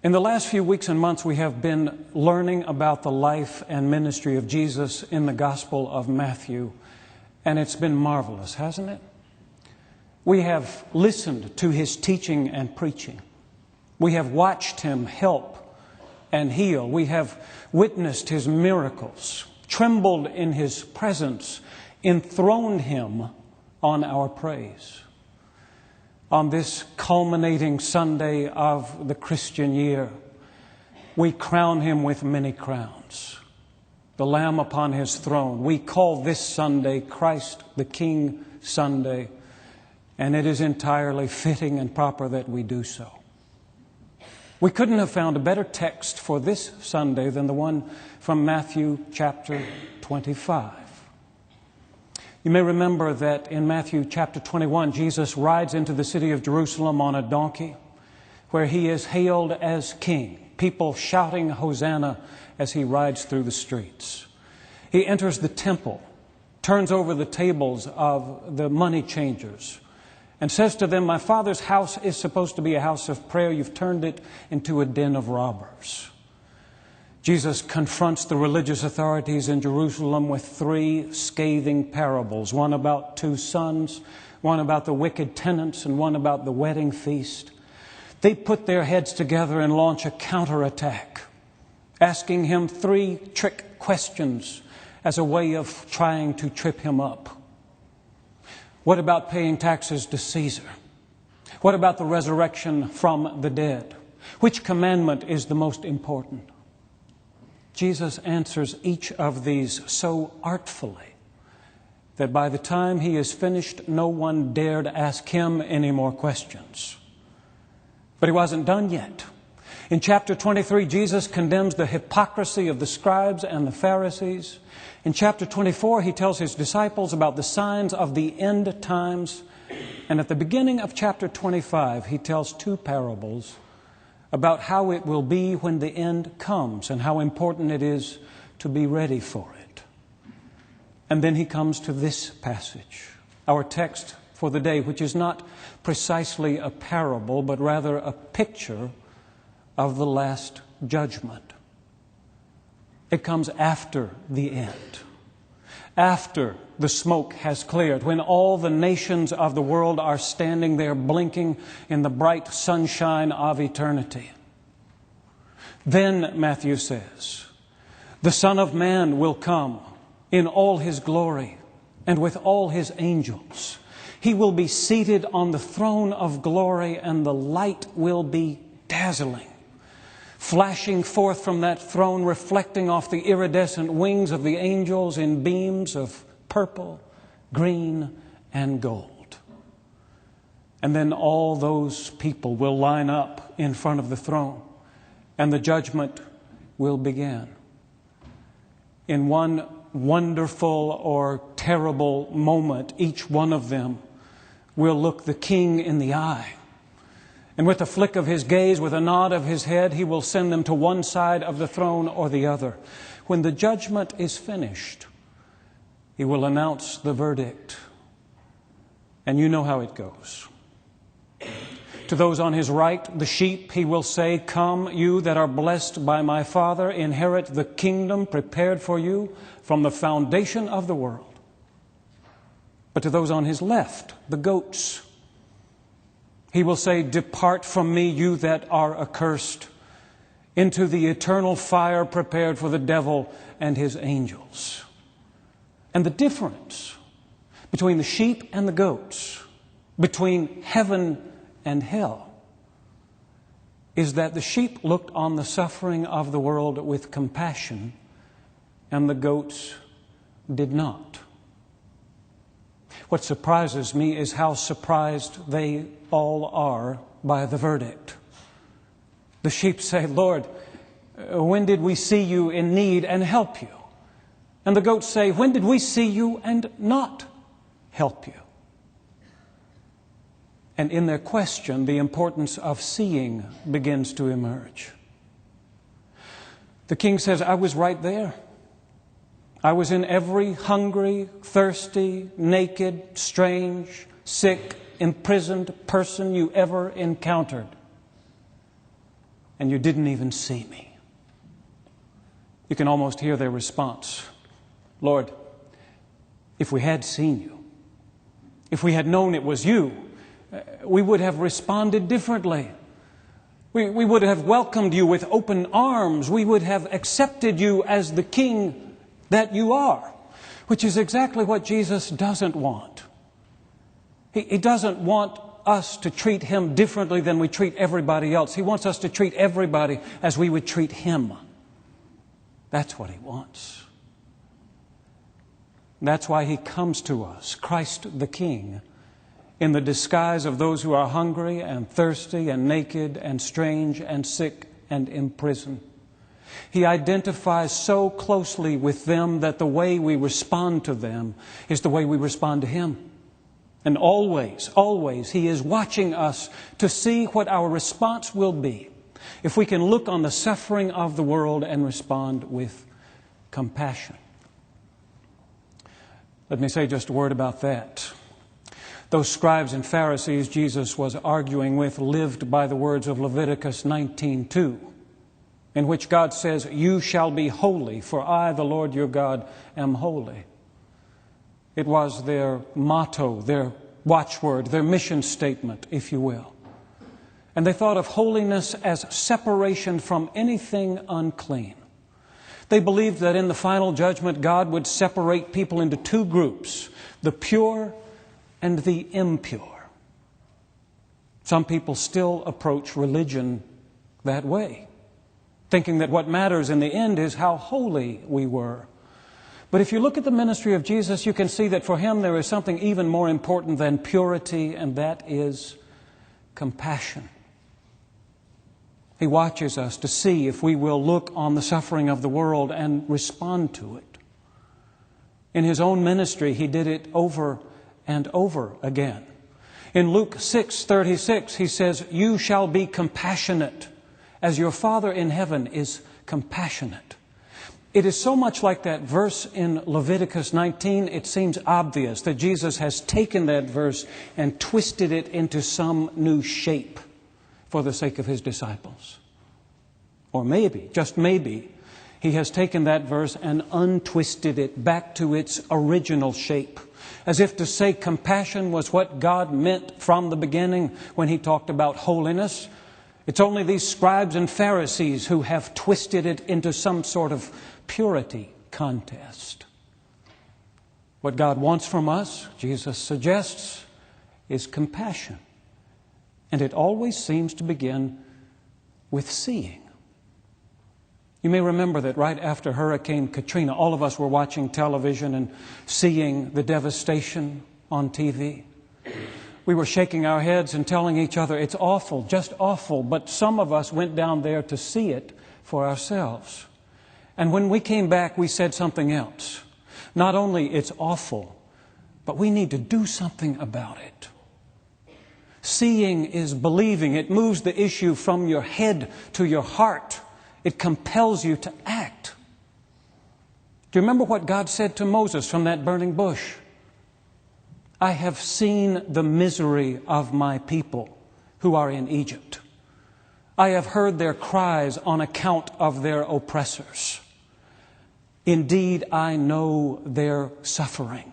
In the last few weeks and months, we have been learning about the life and ministry of Jesus in the Gospel of Matthew, and it's been marvelous, hasn't it? We have listened to his teaching and preaching. We have watched him help and heal. We have witnessed his miracles, trembled in his presence, enthroned him on our praise. On this culminating Sunday of the Christian year, we crown him with many crowns, the Lamb upon his throne. We call this Sunday Christ the King Sunday, and it is entirely fitting and proper that we do so. We couldn't have found a better text for this Sunday than the one from Matthew chapter 25. You may remember that in Matthew chapter 21, Jesus rides into the city of Jerusalem on a donkey, where he is hailed as king, people shouting Hosanna as he rides through the streets. He enters the temple, turns over the tables of the money changers, and says to them, "My Father's house is supposed to be a house of prayer. You've turned it into a den of robbers." Jesus confronts the religious authorities in Jerusalem with three scathing parables, one about two sons, one about the wicked tenants, and one about the wedding feast. They put their heads together and launch a counterattack, asking him three trick questions as a way of trying to trip him up. What about paying taxes to Caesar? What about the resurrection from the dead? Which commandment is the most important? Jesus answers each of these so artfully that by the time he is finished, no one dared ask him any more questions. But he wasn't done yet. In chapter 23, Jesus condemns the hypocrisy of the scribes and the Pharisees. In chapter 24, he tells his disciples about the signs of the end times. And at the beginning of chapter 25, he tells two parables about how it will be when the end comes and how important it is to be ready for it. And then he comes to this passage, our text for the day, which is not precisely a parable, but rather a picture of the last judgment. It comes after the end, after the smoke has cleared, when all the nations of the world are standing there blinking in the bright sunshine of eternity. Then, Matthew says, the Son of Man will come in all his glory and with all his angels. He will be seated on the throne of glory, and the light will be dazzling, flashing forth from that throne, reflecting off the iridescent wings of the angels in beams of purple, green, and gold. And then all those people will line up in front of the throne, and the judgment will begin. In one wonderful or terrible moment, each one of them will look the king in the eye. And with a flick of his gaze, with a nod of his head, he will send them to one side of the throne or the other. When the judgment is finished, he will announce the verdict. And you know how it goes. To those on his right, the sheep, he will say, "Come, you that are blessed by my Father, inherit the kingdom prepared for you from the foundation of the world." But to those on his left, the goats, he will say, "Depart from me, you that are accursed, into the eternal fire prepared for the devil and his angels." And the difference between the sheep and the goats, between heaven and hell, is that the sheep looked on the suffering of the world with compassion, and the goats did not. What surprises me is how surprised they all are by the verdict. The sheep say, "Lord, when did we see you in need and help you?" And the goats say, "When did we see you and not help you?" And in their question, the importance of seeing begins to emerge. The king says, "I was right there. I was in every hungry, thirsty, naked, strange, sick, imprisoned person you ever encountered. and you didn't even see me. You can almost hear their response. Lord, if we had seen you, if we had known it was you, we would have responded differently. We would have welcomed you with open arms. We would have accepted you as the King that you are, which is exactly what Jesus doesn't want. He doesn't want us to treat Him differently than we treat everybody else. He wants us to treat everybody as we would treat Him. That's what He wants. That's why He comes to us, Christ the King, in the disguise of those who are hungry and thirsty and naked and strange and sick and in prison. He identifies so closely with them that the way we respond to them is the way we respond to Him. And always, always, He is watching us to see what our response will be if we can look on the suffering of the world and respond with compassion. Let me say just a word about that. Those scribes and Pharisees Jesus was arguing with lived by the words of Leviticus 19:2, in which God says, "You shall be holy, for I, the Lord your God, am holy." It was their motto, their watchword, their mission statement, if you will. And they thought of holiness as separation from anything unclean. They believed that in the final judgment, God would separate people into two groups, the pure and the impure. Some people still approach religion that way, thinking that what matters in the end is how holy we were. But if you look at the ministry of Jesus, you can see that for Him there is something even more important than purity, and that is compassion. He watches us to see if we will look on the suffering of the world and respond to it. In His own ministry, He did it over and over again. In Luke 6:36, He says, "You shall be compassionate as your Father in heaven is compassionate." It is so much like that verse in Leviticus 19, it seems obvious that Jesus has taken that verse and twisted it into some new shape for the sake of His disciples. Or maybe, just maybe, He has taken that verse and untwisted it back to its original shape, as if to say compassion was what God meant from the beginning when He talked about holiness. It's only these scribes and Pharisees who have twisted it into some sort of purity contest. What God wants from us, Jesus suggests, is compassion. And it always seems to begin with seeing. You may remember that right after Hurricane Katrina, all of us were watching television and seeing the devastation on TV. We were shaking our heads and telling each other, it's awful, just awful. But some of us went down there to see it for ourselves. And when we came back, we said something else. Not only it's awful, but we need to do something about it. Seeing is believing. It moves the issue from your head to your heart. It compels you to act. Do you remember what God said to Moses from that burning bush? I have seen the misery of my people who are in Egypt. I have heard their cries on account of their oppressors. Indeed, I know their suffering,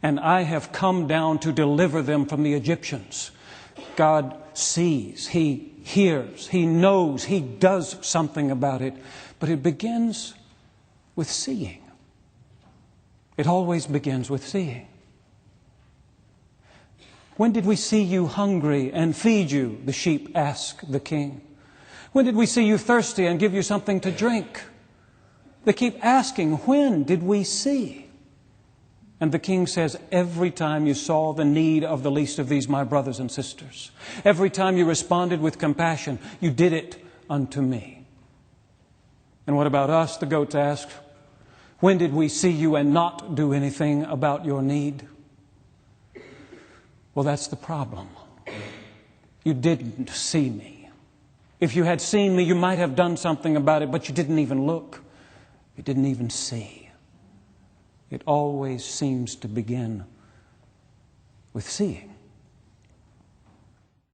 and I have come down to deliver them from the Egyptians. God sees, He hears, He knows, He does something about it, but it begins with seeing. It always begins with seeing. When did we see you hungry and feed you? The sheep ask the king. When did we see you thirsty and give you something to drink? They keep asking, when did we see? And the king says, every time you saw the need of the least of these, my brothers and sisters, every time you responded with compassion, you did it unto me. And what about us? The goats ask, when did we see you and not do anything about your need? Well, that's the problem. You didn't see me. If you had seen me, you might have done something about it, but you didn't even look. You didn't even see. It always seems to begin with seeing.